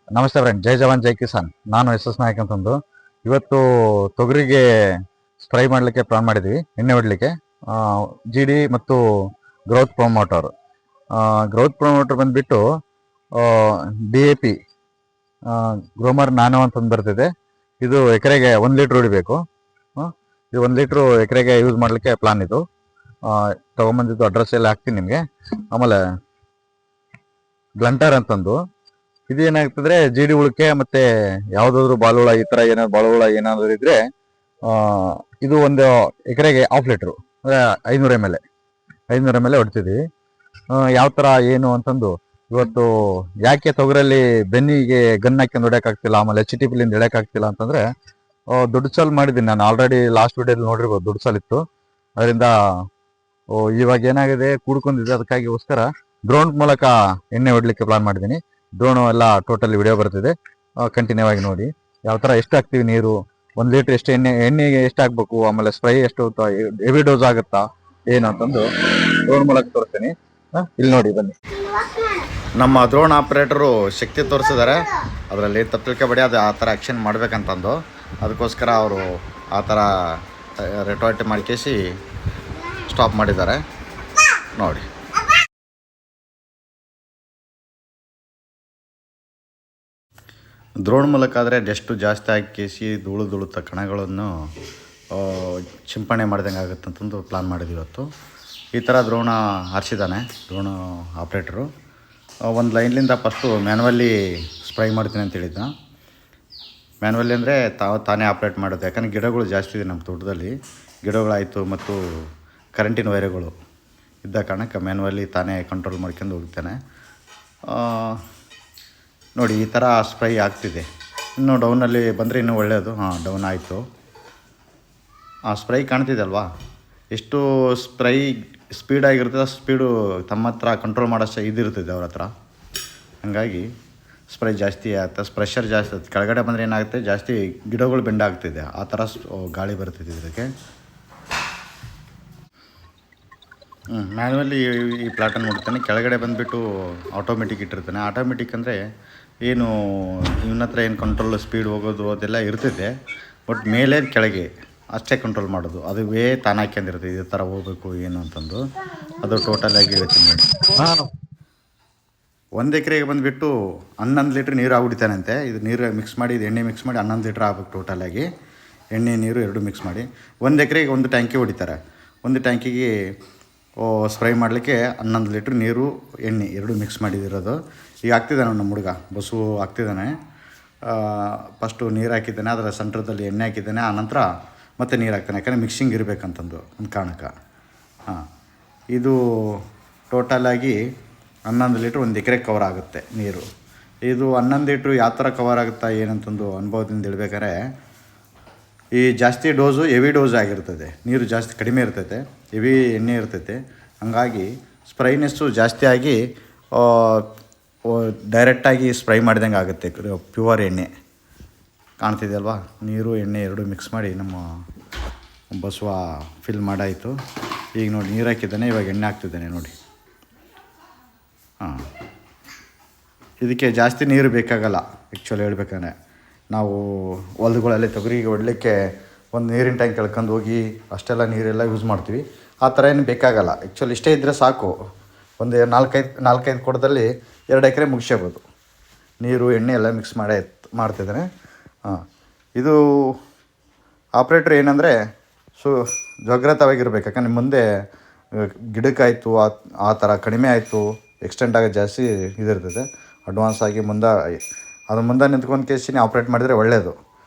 ನಮಸ್ತೆ ಫ್ರೆಂಡ್, ಜೈ ಜವಾನ್ ಜೈ ಕಿಸಾನ್. ನಾನು ಎಸ್ ನಾಯಕ್ ಅಂತಂದು ಇವತ್ತು ತೊಗರಿಗೆ ಸ್ಪ್ರೈ ಮಾಡಲಿಕ್ಕೆ ಪ್ಲಾನ್ ಮಾಡಿದ್ವಿ, ಎಣ್ಣೆ ಹೊಡಲಿಕ್ಕೆ. ಜಿ ಡಿ ಮತ್ತು ಗ್ರೋತ್ ಪ್ರೊಮೋಟರ್ ಬಂದ್ಬಿಟ್ಟು DAP ಗ್ರೋಮರ್ ನಾನೋ ಅಂತಂದು ಬರ್ತಿದೆ. ಇದು ಎಕರೆಗೆ 1 ಲೀಟ್ರ್ ಹೊಡಿಬೇಕು. ಇದು 1 ಲೀಟ್ರು ಎಕರೆಗೆ ಯೂಸ್ ಮಾಡಲಿಕ್ಕೆ ಪ್ಲಾನ್. ಇದು ತಗೊಂಬಂದಿದ್ದು ಅಡ್ರೆಸ್ ಎಲ್ಲ ಹಾಕ್ತೀನಿ ನಿಮಗೆ. ಆಮೇಲೆ ಗ್ಲಂಟರ್ ಅಂತಂದು ಇದೇನಾಗ್ತದ್ರೆ ಜಿ ಡಿ ಹುಳಕ್ಕೆ ಮತ್ತೆ ಯಾವ್ದಾದ್ರು ಬಾಳುಳ ಈ ತರ ಏನಾದ್ರು ಬಾಳುಳ ಏನಾದ್ರು ಇದ್ರೆ ಇದು ಒಂದು ಎಕರೆಗೆ 1/2 ಲೀಟ್ರು ಅಂದ್ರೆ 500 ml ಹೊಡ್ತಿದ್ವಿ. ಯಾವ ತರ ಏನು ಅಂತಂದು ಇವತ್ತು ಯಾಕೆ ತೊಗರಲ್ಲಿ ಬೆನ್ನಿಗೆ ಗನ್ ಹಾಕಿ ಹೊಡ್ಯಕ್ಕಾಗ್ತಿಲ್ಲ, ಆಮೇಲೆ HTPಲಿಂದ ಇಡಕ್ಕಾಗ್ತಿಲ್ಲ ಅಂತಂದ್ರೆ ದುಡ್ಡು ಸಾಲ್ ಮಾಡಿದ್ದೀನಿ ನಾನು. ಆಲ್ರೆಡಿ ಲಾಸ್ಟ್ ವಿಡಿಯೋದಲ್ಲಿ ನೋಡಿರ್ಬೋದು, ದುಡ್ಡು ಸಾಲ್ ಇತ್ತು. ಅದರಿಂದ ಇವಾಗ ಏನಾಗಿದೆ ಕೂಡ್ಕೊಂಡಿದೆ, ಅದಕ್ಕಾಗಿಗೋಸ್ಕರ ಡ್ರೋನ್ ಮೂಲಕ ಎಣ್ಣೆ ಹೊಡ್ಲಿಕ್ಕೆ ಪ್ಲಾನ್ ಮಾಡಿದ್ದೀನಿ. ಡ್ರೋನು ಎಲ್ಲ ಟೋಟಲಿ ವಿಡಿಯೋ ಬರ್ತಿದೆ, ಕಂಟಿನ್ಯೂ ಆಗಿ ನೋಡಿ. ಯಾವ ಥರ ಎಷ್ಟು ಹಾಕ್ತೀವಿ ನೀರು, 1 ಲೀಟ್ರ್ ಎಷ್ಟು ಎಣ್ಣೆಗೆ ಎಷ್ಟು ಹಾಕ್ಬೇಕು, ಆಮೇಲೆ ಸ್ಪ್ರೈ ಎಷ್ಟು ಹೆವಿ ಡೋಸ್ ಆಗುತ್ತಾ ಏನು ಅಂತಂದು ಡ್ರೋನ್ ಮೂಲಕ ತೋರಿಸ್ತೀನಿ. ಇಲ್ಲಿ ನೋಡಿ, ಬನ್ನಿ. ನಮ್ಮ ಡ್ರೋನ್ ಆಪ್ರೇಟರು ಶಕ್ತಿ ತೋರಿಸಿದ್ದಾರೆ, ಅದರಲ್ಲಿ ತಪ್ಪಿಲ್ಕಬೇಡಿ, ಅದು ಆ ಥರ ಆ್ಯಕ್ಷನ್ ಮಾಡ್ಬೇಕಂತಂದು. ಅದಕ್ಕೋಸ್ಕರ ಅವರು ಆ ಥರ ರೆಟಾರ್ಟ್ ಮಾಡಿಕೇಸಿ ಸ್ಟಾಪ್ ಮಾಡಿದ್ದಾರೆ ನೋಡಿ. ದ್ರೋಣ ಮೂಲಕ ಆದರೆ ಡಸ್ಟು ಜಾಸ್ತಿ ಹಾಕಿಸಿ ಧೂಳು ಕಣಗಳನ್ನು ಸಿಂಪಡಣೆ ಮಾಡ್ದಂಗೆ ಆಗುತ್ತೆ ಅಂತಂದು ಪ್ಲಾನ್ ಮಾಡಿದ್ವಿ ಇವತ್ತು. ಈ ಥರ ದ್ರೋಣ ಹಾರಿಸಿದ್ದಾನೆ ದ್ರೋಣ ಆಪ್ರೇಟರು. ಒಂದು ಲೈನ್ಲಿಂದ ಫಸ್ಟು ಮ್ಯಾನ್ಯುವಲ್ಲಿ ಸ್ಪ್ರೈ ಮಾಡ್ತೀನಿ ಅಂತ ಹೇಳಿದ್ದ. ಮ್ಯಾನ್ಯುವಲ್ಲಿ ಅಂದರೆ ತಾನೇ ಆಪ್ರೇಟ್ ಮಾಡೋದು, ಯಾಕಂದರೆ ಗಿಡಗಳು ಜಾಸ್ತಿ ಇದೆ ನಮ್ಮ ತೋಟದಲ್ಲಿ. ಗಿಡಗಳಾಯಿತು ಮತ್ತು ಕರೆಂಟಿನ ವೈರ್ಗಳು ಇದ್ದ ಕಾರಣಕ್ಕೆ ಮ್ಯಾನ್ಯುವಲ್ಲಿ ತಾನೇ ಕಂಟ್ರೋಲ್ ಮಾಡ್ಕೊಂಡು ಹೋಗ್ತಾನೆ ನೋಡಿ. ಈ ಥರ ಸ್ಪ್ರೈ ಆಗ್ತಿದೆ. ಇನ್ನು ಡೌನಲ್ಲಿ ಬಂದರೆ ಇನ್ನೂ ಒಳ್ಳೆಯದು. ಡೌನ್ ಆಯಿತು. ಸ್ಪ್ರೈ ಕಾಣ್ತಿದೆ ಅಲ್ವಾ, ಎಷ್ಟು ಸ್ಪ್ರೈ ಸ್ಪೀಡಾಗಿರ್ತದೆ, ಸ್ಪೀಡು ತಮ್ಮ ಹತ್ರ ಕಂಟ್ರೋಲ್ ಮಾಡೋಷ್ಟು ಇದಿರ್ತದೆ ಅವ್ರ ಹತ್ರ. ಹಾಗಾಗಿ ಸ್ಪ್ರೈ ಜಾಸ್ತಿ ಆಗುತ್ತೆ, ಪ್ರೆಷರ್ ಜಾಸ್ತಿ ಆಗುತ್ತೆ. ಕೆಳಗಡೆ ಬಂದರೆ ಏನಾಗುತ್ತೆ, ಜಾಸ್ತಿ ಗಿಡಗಳು ಬೆಂಡಾಗ್ತಿದೆ, ಆ ಥರ ಗಾಳಿ ಬರ್ತಿದೆ ಇದಕ್ಕೆ. ಮ್ಯಾನ್ಯುವಲ್ಲಿ ಈ ಪ್ಲಾಟನ್ನು ನೋಡ್ತಾನೆ. ಕೆಳಗಡೆ ಬಂದುಬಿಟ್ಟು ಆಟೋಮೆಟಿಕ್ ಇಟ್ಟಿರ್ತಾನೆ. ಆಟೋಮೆಟಿಕ್ ಅಂದರೆ ಏನು ಇವನ ಹತ್ರ ಏನು ಕಂಟ್ರೋಲ್ ಸ್ಪೀಡ್ ಹೋಗೋದು ಅದೆಲ್ಲ ಇರ್ತೈತೆ, ಬಟ್ ಮೇಲೆ ಕೆಳಗೆ ಅಷ್ಟೇ ಕಂಟ್ರೋಲ್ ಮಾಡೋದು. ಅದುವೇ ತಾನು ಹಾಕ್ಯಂದಿರ್ತದೆ, ಇದೇ ಥರ ಹೋಗ್ಬೇಕು ಏನು ಅಂತಂದು. ಅದು ಟೋಟಲಾಗಿ ಹೇಳ್ತೀನಿ ನೋಡಿ. 1 ಎಕರೆಗೆ ಬಂದುಬಿಟ್ಟು 11 ಲೀಟ್ರ್ ನೀರು ಆಗ್ಬಿಡ್ತಾನಂತೆ. ಇದು ನೀರು ಮಿಕ್ಸ್ ಮಾಡಿ, ಇದು ಎಣ್ಣೆ ಮಿಕ್ಸ್ ಮಾಡಿ 11 ಲೀಟ್ರ್ ಆಗ್ಬೇಕು ಟೋಟಲಾಗಿ. ಎಣ್ಣೆ ನೀರು 2 ಮಿಕ್ಸ್ ಮಾಡಿ 1 ಎಕರೆಗೆ 1 ಟ್ಯಾಂಕಿ ಹೊಡಿತಾರೆ. 1 ಟ್ಯಾಂಕಿಗೆ ಸ್ಪ್ರೈ ಮಾಡಲಿಕ್ಕೆ 11 ಲೀಟ್ರ್ ನೀರು ಎಣ್ಣೆ 2 ಮಿಕ್ಸ್ ಮಾಡಿದಿರೋದು. ಈಗ ಹಾಕ್ತಿದ್ದಾನೆ ನಮ್ಮ ಹುಡುಗ ಬಸ್ಸು ಹಾಕ್ತಿದ್ದಾನೆ. ಫಸ್ಟು ನೀರು ಹಾಕಿದ್ದಾನೆ, ಅದರ ಸೆಂಟ್ರದಲ್ಲಿ ಎಣ್ಣೆ ಹಾಕಿದ್ದಾನೆ, ಆನಂತರ ಮತ್ತೆ ನೀರು ಹಾಕ್ತಾನೆ, ಯಾಕಂದರೆ ಮಿಕ್ಸಿಂಗ್ ಇರಬೇಕಂತಂದು ಒಂದು ಕಾರಣಕ್ಕೆ. ಇದು ಟೋಟಲಾಗಿ 11 ಲೀಟ್ರ್ 1 ಎಕರೆಗೆ ಕವರ್ ಆಗುತ್ತೆ ನೀರು. ಇದು 11 ಲೀಟ್ರ್ ಯಾವ ಥರ ಕವರ್ ಆಗುತ್ತಾ ಏನಂತಂದು ಅನುಭವದಿಂದ ಹೇಳ್ಬೇಕಾದ್ರೆ, ಈ ಜಾಸ್ತಿ ಡೋಸು ಹೆವಿ ಡೋಸ್ ಆಗಿರ್ತದೆ, ನೀರು ಜಾಸ್ತಿ ಕಡಿಮೆ ಇರ್ತೈತೆ, ಹೆವಿ ಎಣ್ಣೆ ಇರ್ತೈತೆ. ಹಂಗಾಗಿ ಸ್ಪ್ರೈನೆಸ್ಸು ಜಾಸ್ತಿ ಆಗಿ ಡೈರೆಕ್ಟಾಗಿ ಸ್ಪ್ರೈ ಮಾಡಿದಂಗೆ ಆಗುತ್ತೆ. ಪ್ಯೂರ್ ಎಣ್ಣೆ ಕಾಣ್ತಿದೆ ಅಲ್ವಾ, ನೀರು ಎಣ್ಣೆ 2 ಮಿಕ್ಸ್ ಮಾಡಿ ನಮ್ಮ ಬಸವ ಫಿಲ್ ಮಾಡಾಯಿತು. ಈಗ ನೋಡಿ ನೀರು ಹಾಕಿದ್ದಾನೆ, ಇವಾಗ ಎಣ್ಣೆ ಹಾಕ್ತಿದ್ದಾನೆ ನೋಡಿ. ಇದಕ್ಕೆ ಜಾಸ್ತಿ ನೀರು ಬೇಕಾಗಲ್ಲ ಆ್ಯಕ್ಚುಲಿ ಹೇಳ್ಬೇಕಂದ್ರೆ. ನಾವು ಹೊಲಗಳಲ್ಲಿ ತೊಗರಿಗೆ ಹೊಡಲಿಕ್ಕೆ ಒಂದು ನೀರಿನ ಟ್ಯಾಂಕ್ ಎಳ್ಕೊಂಡು ಹೋಗಿ ಅಷ್ಟೆಲ್ಲ ನೀರೆಲ್ಲ ಯೂಸ್ ಮಾಡ್ತೀವಿ. ಆ ಥರ ಏನು ಬೇಕಾಗಲ್ಲ ಆ್ಯಕ್ಚುಲಿ. ಇಷ್ಟೇ ಇದ್ದರೆ ಸಾಕು. ಒಂದು 4-5 ಕೊಡದಲ್ಲಿ 2 ಎಕರೆ ಮುಗಿಸ್ಕೋಬೋದು. ನೀರು ಎಣ್ಣೆ ಎಲ್ಲ ಮಿಕ್ಸ್ ಮಾಡ್ತಿದ್ದಾನೆ. ಇದು ಆಪ್ರೇಟ್ರ್ ಏನಂದರೆ ಜಾಗ್ರತವಾಗಿರ್ಬೇಕು, ಯಾಕಂದರೆ ಮುಂದೆ ಗಿಡಕ್ಕಾಯಿತು ಆ ಥರ ಕಡಿಮೆ ಆಯಿತು, ಎಕ್ಸ್ಟೆಂಡ್ ಆಗೋದು ಜಾಸ್ತಿ ಇದಿರ್ತದೆ. ಅಡ್ವಾನ್ಸ್ ಆಗಿ ಮುಂದೆ ನಿಂತ್ಕೊಂಡು ಕೇಸಿನಿ ಆಪ್ರೇಟ್ ಮಾಡಿದರೆ ಒಳ್ಳೆಯದು.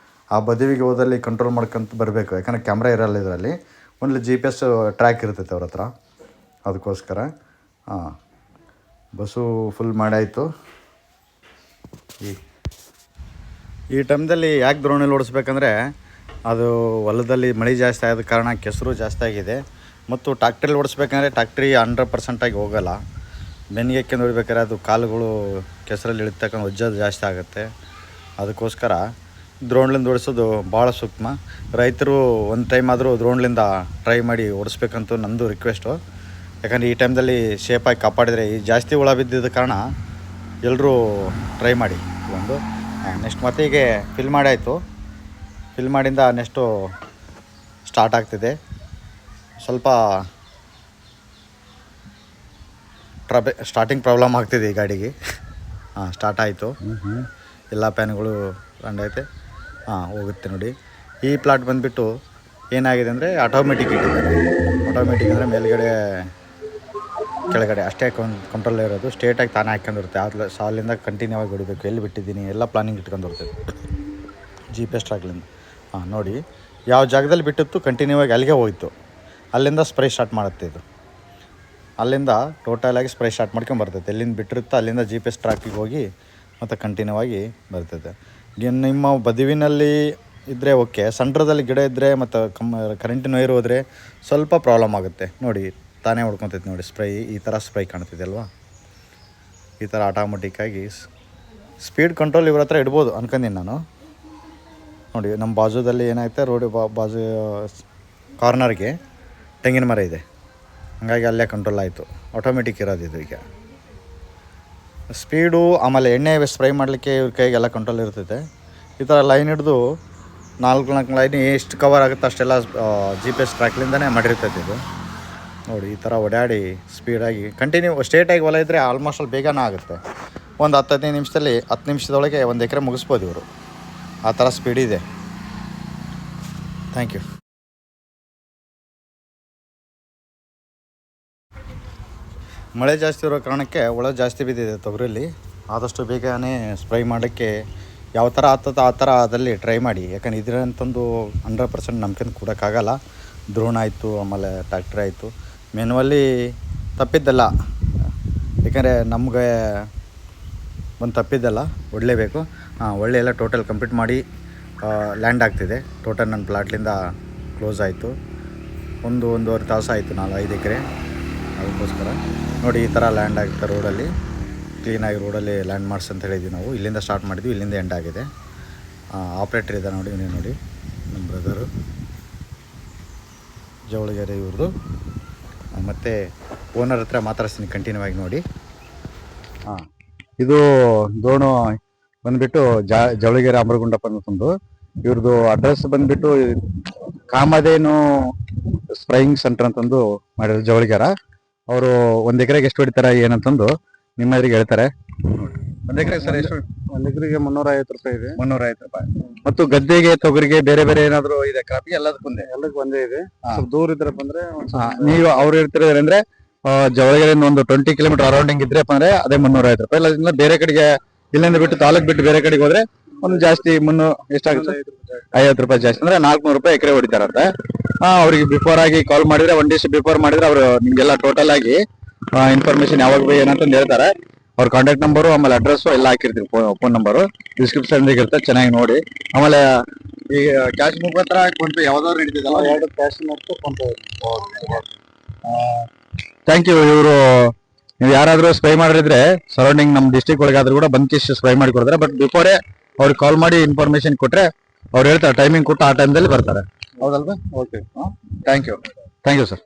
ಆ ಬದಿವಿಗೆ ಹೋದಲ್ಲಿ ಕಂಟ್ರೋಲ್ ಮಾಡ್ಕೊಂತ ಬರಬೇಕು, ಯಾಕಂದರೆ ಕ್ಯಾಮ್ರಾ ಇರಲ್ಲ ಇದರಲ್ಲಿ. ಒಂದು GPS ಟ್ರ್ಯಾಕ್ ಇರ್ತೈತೆ ಅವ್ರ ಹತ್ರ, ಅದಕ್ಕೋಸ್ಕರ. ಬಸ್ಸು ಫುಲ್ ಮಾಡಾಯಿತು. ಈ ಟೈಮ್ದಲ್ಲಿ ಯಾಕೆ ದ್ರೋಣಲ್ಲಿ ಓಡಿಸ್ಬೇಕಂದ್ರೆ, ಅದು ಹೊಲದಲ್ಲಿ ಮಳೆ ಜಾಸ್ತಿ ಆದ ಕಾರಣ ಕೆಸರು ಜಾಸ್ತಿ ಆಗಿದೆ. ಮತ್ತು ಟ್ಯಾಕ್ಟ್ರಲ್ಲಿ ಓಡಿಸ್ಬೇಕಂದ್ರೆ ಟ್ಯಾಕ್ಟ್ರಿ 100% ಆಗಿ ಹೋಗೋಲ್ಲ. ಬೆನ್ನಿಗೆ ಹಾಕ್ಯಂಡು ಹೊಡಿಬೇಕಾದ್ರೆ ಅದು ಕಾಲುಗಳು ಕೆಸರಲ್ಲಿ ಇಳಿತಕ್ಕಂಥ ಒಜ್ಜೋದು ಜಾಸ್ತಿ ಆಗುತ್ತೆ. ಅದಕ್ಕೋಸ್ಕರ ದ್ರೋಣ್ಲಿಂದ ಓಡಿಸೋದು ಭಾಳ ಸೂಕ್ಷ್ಮ. ರೈತರು ಒಂದು ಟೈಮ್ ಆದರೂ ದ್ರೋಣ್ಲಿಂದ ಟ್ರೈ ಮಾಡಿ ಓಡಿಸ್ಬೇಕಂತೂ ನಮ್ಮದು ರಿಕ್ವೆಸ್ಟು. ಯಾಕಂದರೆ ಈ ಟೈಮ್ದಲ್ಲಿ ಸೇಫಾಗಿ ಕಾಪಾಡಿದರೆ, ಈ ಜಾಸ್ತಿ ಹುಳ ಬಿದ್ದಿದ್ದ ಕಾರಣ ಎಲ್ಲರೂ ಟ್ರೈ ಮಾಡಿ. ಒಂದು. ನೆಕ್ಸ್ಟ್ ಮತ್ತೆ ಹೀಗೆ ಫಿಲ್ ಮಾಡಾಯಿತು. ಫಿಲ್ ಮಾಡಿಂದ ನೆಕ್ಸ್ಟು ಸ್ಟಾರ್ಟ್ ಆಗ್ತಿದೆ. ಸ್ವಲ್ಪ ಸ್ಟಾರ್ಟಿಂಗ್ ಪ್ರಾಬ್ಲಮ್ ಆಗ್ತಿದೆ ಈ ಗಾಡಿಗೆ. ಸ್ಟಾರ್ಟ್ ಆಯಿತು. ಎಲ್ಲ ಪ್ಯಾನ್ಗಳು ರನ್ ಐತೆ. ಹೋಗುತ್ತೆ ನೋಡಿ. ಈ ಪ್ಲಾಟ್ ಬಂದುಬಿಟ್ಟು ಏನಾಗಿದೆ ಅಂದರೆ ಆಟೋಮೆಟಿಕ್ ಇಟ್ಟಿದ್ದಾರೆ. ಆಟೋಮೆಟಿಕ್ ಅಂದರೆ ಮೇಲ್ಗಡೆ ಕೆಳಗಡೆ ಅಷ್ಟೇ ಕಂಟ್ರೋಲ್ ಇರೋದು. ಸ್ಟ್ರೇಟಾಗಿ ತಾನೇ ಹಾಕ್ಕೊಂಡಿರುತ್ತೆ. ಸಾಲಿಂದ ಕಂಟಿನ್ಯೂ ಆಗಿ ಹೊಡಿಬೇಕು. ಎಲ್ಲಿ ಬಿಟ್ಟಿದ್ದೀನಿ ಎಲ್ಲ ಪ್ಲಾನಿಂಗ್ ಇಟ್ಕೊಂಡಿರ್ತದೆ GPS ಟ್ರ್ಯಾಕ್ಲಿಂದ. ನೋಡಿ ಯಾವ ಜಾಗದಲ್ಲಿ ಬಿಟ್ಟಿತ್ತು ಕಂಟಿನ್ಯೂ ಆಗಿ ಅಲ್ಲಿಗೆ ಹೋಯಿತು. ಅಲ್ಲಿಂದ ಸ್ಪ್ರೇ ಸ್ಟಾರ್ಟ್ ಮಾಡುತ್ತೆ ಇದು. ಅಲ್ಲಿಂದ ಟೋಟಲಾಗಿ ಸ್ಪ್ರೇ ಸ್ಟಾರ್ಟ್ ಮಾಡ್ಕೊಂಡು ಬರ್ತೈತೆ. ಎಲ್ಲಿಂದ ಬಿಟ್ಟಿರುತ್ತೋ ಅಲ್ಲಿಂದ GPS ಟ್ರ್ಯಾಕಿಗೆ ಹೋಗಿ ಮತ್ತು ಕಂಟಿನ್ಯೂ ಆಗಿ ಬರ್ತೈತೆ. ನಿಮ್ಮ ಬದುವಿನಲ್ಲಿ ಇದ್ದರೆ ಓಕೆ. ಸೆಂಟ್ರದಲ್ಲಿ ಗಿಡ ಇದ್ದರೆ ಮತ್ತು ಕರೆಂಟಿನ ವೈರ್ ಹೋದರೆ ಸ್ವಲ್ಪ ಪ್ರಾಬ್ಲಮ್ ಆಗುತ್ತೆ. ನೋಡಿ ತಾನೇ ಹೊಡ್ಕೊತೈತೆ ನೋಡಿ. ಸ್ಪ್ರೈ ಈ ಥರ ಸ್ಪ್ರೈ ಕಾಣ್ತಿದೆ ಅಲ್ವಾ. ಈ ಥರ ಆಟೋಮೆಟಿಕ್ಕಾಗಿ ಸ್ಪೀಡ್ ಕಂಟ್ರೋಲ್ ಇವ್ರ ಹತ್ರ ಇಡ್ಬೋದು ಅನ್ಕೊಂಡಿನಿ ನಾನು. ನೋಡಿ ನಮ್ಮ ಬಾಜುದಲ್ಲಿ ಏನಾಯ್ತು, ರೋಡ್ ಬಾಜು ಕಾರ್ನರ್ಗೆ ತೆಂಗಿನ ಮರ ಇದೆ. ಹಾಗಾಗಿ ಅಲ್ಲೇ ಕಂಟ್ರೋಲ್ ಆಯಿತು. ಆಟೋಮೆಟಿಕ್ ಇರೋದು ಇದು. ಈಗ ಸ್ಪೀಡು ಆಮೇಲೆ ಎಣ್ಣೆ ಸ್ಪ್ರೈ ಮಾಡಲಿಕ್ಕೆ ಇವ್ರ ಕೈಗೆಲ್ಲ ಕಂಟ್ರೋಲ್ ಇರ್ತೈತೆ. ಈ ಥರ ಲೈನ್ ಹಿಡಿದು 4 ಲೈನ್ ಎಷ್ಟು ಕವರ್ ಆಗುತ್ತೆ ಅಷ್ಟೆಲ್ಲ GPS ಟ್ರ್ಯಾಕ್ಲಿಂದನೇ ಮಾಡಿರ್ತೈತೆ ಇದು. ನೋಡಿ ಈ ಥರ ಓಡಾಡಿ ಸ್ಪೀಡಾಗಿ ಕಂಟಿನ್ಯೂ ಸ್ಟ್ರೇಟಾಗಿ ಹೊಲ ಇದ್ದರೆ ಆಲ್ಮೋಸ್ಟ್ ಅಲ್ಲಿ ಬೇಗನೇ ಆಗುತ್ತೆ. ಒಂದು 10-15 ನಿಮಿಷದಲ್ಲಿ 10 ನಿಮಿಷದೊಳಗೆ 1 ಎಕರೆ ಮುಗಿಸ್ಬೋದು ಇವರು. ಆ ಥರ ಸ್ಪೀಡ್ ಇದೆ. Thank you. ಮಳೆ ಜಾಸ್ತಿ ಇರೋ ಕಾರಣಕ್ಕೆ ಹುಳ ಜಾಸ್ತಿ ಬಿದ್ದಿದೆ ತೊಗರಿಯಲ್ಲಿ. ಆದಷ್ಟು ಬೇಗನೆ ಸ್ಪ್ರೈ ಮಾಡೋಕ್ಕೆ ಯಾವ ಥರ ಆಗ್ತದೋ ಆ ಥರ ಅದಲ್ಲಿ ಟ್ರೈ ಮಾಡಿ. ಯಾಕಂದ್ರೆ ಇದ್ರಂತಂದು 100% ನಂಬಿಕೆ ಕೊಡೋಕ್ಕಾಗಲ್ಲ. ಡ್ರೋನ್ ಆಯಿತು, ಆಮೇಲೆ ಟ್ಯಾಕ್ಟ್ರಿ ಆಯಿತು, ಮೆನುವಲ್ಲಿ ತಪ್ಪಿದ್ದಲ್ಲ. ಯಾಕಂದರೆ ನಮಗೆ ಒಂದು ತಪ್ಪಿದ್ದಲ್ಲ, ಹೊಡಲೇಬೇಕು. ಒಳ್ಳೆ ಎಲ್ಲ ಟೋಟಲ್ ಕಂಪ್ಲೀಟ್ ಮಾಡಿ ಲ್ಯಾಂಡ್ ಆಗ್ತಿದೆ. ಟೋಟಲ್ ನನ್ನ ಪ್ಲಾಟ್ಲಿಂದ ಕ್ಲೋಸ್ ಆಯಿತು. 1-1.5 ತಾಸು ಆಯಿತು. 4-5 ಎಕರೆ. ಅದಕ್ಕೋಸ್ಕರ ನೋಡಿ ಈ ಥರ ಲ್ಯಾಂಡ್ ಆಗುತ್ತೆ ರೋಡಲ್ಲಿ. ಕ್ಲೀನಾಗಿ ರೋಡಲ್ಲಿ ಲ್ಯಾಂಡ್ ಮಾಡಿಸಿ ಅಂತ ಹೇಳಿದ್ವಿ ನಾವು. ಇಲ್ಲಿಂದ ಸ್ಟಾರ್ಟ್ ಮಾಡಿದ್ವಿ, ಇಲ್ಲಿಂದ ಎಂಡ್ ಆಗಿದೆ. ಆಪ್ರೇಟರ್ ಇದೆ ನೋಡಿ, ನೀವು ನೋಡಿ ನಮ್ಮ ಬ್ರದರು ಜವಳಗೆರೆ ಇವ್ರದ್ದು. ಮತ್ತು ಓನರ್ ಹತ್ರ ಮಾತಾಡ್ತೀನಿ ಕಂಟಿನ್ಯೂ ಆಗಿ ನೋಡಿ. ಇದು ದೋಣು ಬಂದ್ಬಿಟ್ಟು ಜವಳಗೆರೆ ಅಮರಗುಂಡಪ್ಪ ಅಂತಂದು. ಇವ್ರದ್ದು ಅಡ್ರೆಸ್ ಬಂದ್ಬಿಟ್ಟು ಕಾಮಧೇನು ಸ್ಪ್ರೈಯಿಂಗ್ ಸೆಂಟರ್ ಅಂತಂದು ಮಾಡಿದ್ರು ಜವಳಗೆರೆ. ಅವರು 1 ಎಕರೆಗೆ ಎಷ್ಟು ಹೊಡಿತಾರೆ ಏನಂತಂದು ನಿಮ್ಮ ಎದುರಿಗೆ ಹೇಳ್ತಾರೆ. 1 ಎಕರೆ ಸರ್ ಎಷ್ಟು? 1 ಎಕರೆಗೆ 350 ರೂಪಾಯಿ ಇದೆ. 350 ರೂಪಾಯಿ. ಮತ್ತು ಗದ್ದೆಗೆ ತೊಗರಿಗೆ ಬೇರೆ ಬೇರೆ ಏನಾದ್ರು ಇದೆ ಕ್ರಾಪಿಗೆ ಎಲ್ಲದಕ್ಕೊಂದೇ? ಎಲ್ಲದಕ್ಕೂ ಒಂದೇ ಇದೆ. ಸ್ವಲ್ಪ ದೂರ ಇದ್ರೆ ಬಂದ್ರೆ ನೀವು ಅವ್ರು ಇರ್ತಿರೋದ್ರಂದ್ರೆ ಜವಳಗೆರೆಯಿಂದ ಒಂದು 20 ಕಿಲೋಮೀಟರ್ ಅರೌಂಡಿಂಗ್ ಇದ್ರಪ್ಪ ಅಂದ್ರೆ ಅದೇ 350 ರೂಪಾಯಿ. ಇಲ್ಲ ಬೇರೆ ಕಡೆಗೆ ಇಲ್ಲಿಂದ ಬಿಟ್ಟು ತಾಲೂಕ್ ಬಿಟ್ಟು ಬೇರೆ ಕಡೆಗೆ ಹೋದ್ರೆ ಒಂದು ಜಾಸ್ತಿ ಎಷ್ಟಾಗುತ್ತೆ? 50 ರೂಪಾಯಿ ಜಾಸ್ತಿ. ಅಂದ್ರೆ 400 ರೂಪಾಯಿ ಎಕರೆ ಹೊಡಿತಾರಂತೆ. ಅವ್ರಿಗೆ ಬಿಫೋರ್ ಆಗಿ ಕಾಲ್ ಮಾಡಿದ್ರೆ 1 ಡೇಸ್ ಬಿಫೋರ್ ಮಾಡಿದ್ರೆ ಅವರು ನಿಮ್ಗೆಲ್ಲ ಟೋಟಲ್ ಆಗಿ ಇನ್ಫಾರ್ಮೇಶನ್ ಯಾವಾಗ ಏನಂತ ಹೇಳ್ತಾರೆ. ಅವ್ರ ಕಾಂಟ್ಯಾಕ್ಟ್ ನಂಬರು ಆಮೇಲೆ ಅಡ್ರೆಸ್ ಎಲ್ಲ ಹಾಕಿರ್ತೀವಿ. ಫೋನ್ ನಂಬರು ಡಿಸ್ಕ್ರಿಪ್ಷನ್ ಇರುತ್ತೆ, ಚೆನ್ನಾಗಿ ನೋಡಿ. ಆಮೇಲೆ ಈಗ ಕ್ಯಾಶ್ ಮುಖಾಂತರ ಫೋನ್ಪೇ ಯಾವ್ದಾದ್ರು ನಡೀತಿದಲ್ಲ? 2 ಕ್ಯಾಶ್ ಮತ್ತು ಫೋನ್ಪೇ. Thank you. ಇವರು ನೀವು ಯಾರಾದ್ರೂ ಸ್ಪ್ರೈ ಮಾಡಿದ್ರೆ ಸರೌಂಡಿಂಗ್ ನಮ್ಮ ಡಿಸ್ಟಿಕ್ ಒಳಗಾದ್ರೂ ಕೂಡ ಬಂದು ಸ್ಪ್ರೈ ಮಾಡಿ ಕೊಡ್ತಾರೆ. ಬಟ್ ಬಿಫೋರೇ ಅವ್ರಿಗೆ ಕಾಲ್ ಮಾಡಿ ಇನ್ಫಾರ್ಮೇಶನ್ ಕೊಟ್ರೆ ಅವ್ರು ಹೇಳ್ತಾರೆ, ಟೈಮಿಂಗ್ ಕೊಟ್ಟು ಆ ಟೈಮ್ದಲ್ಲಿ ಬರ್ತಾರೆ. ಹೌದಲ್ವಾ? Okay, thank you sir.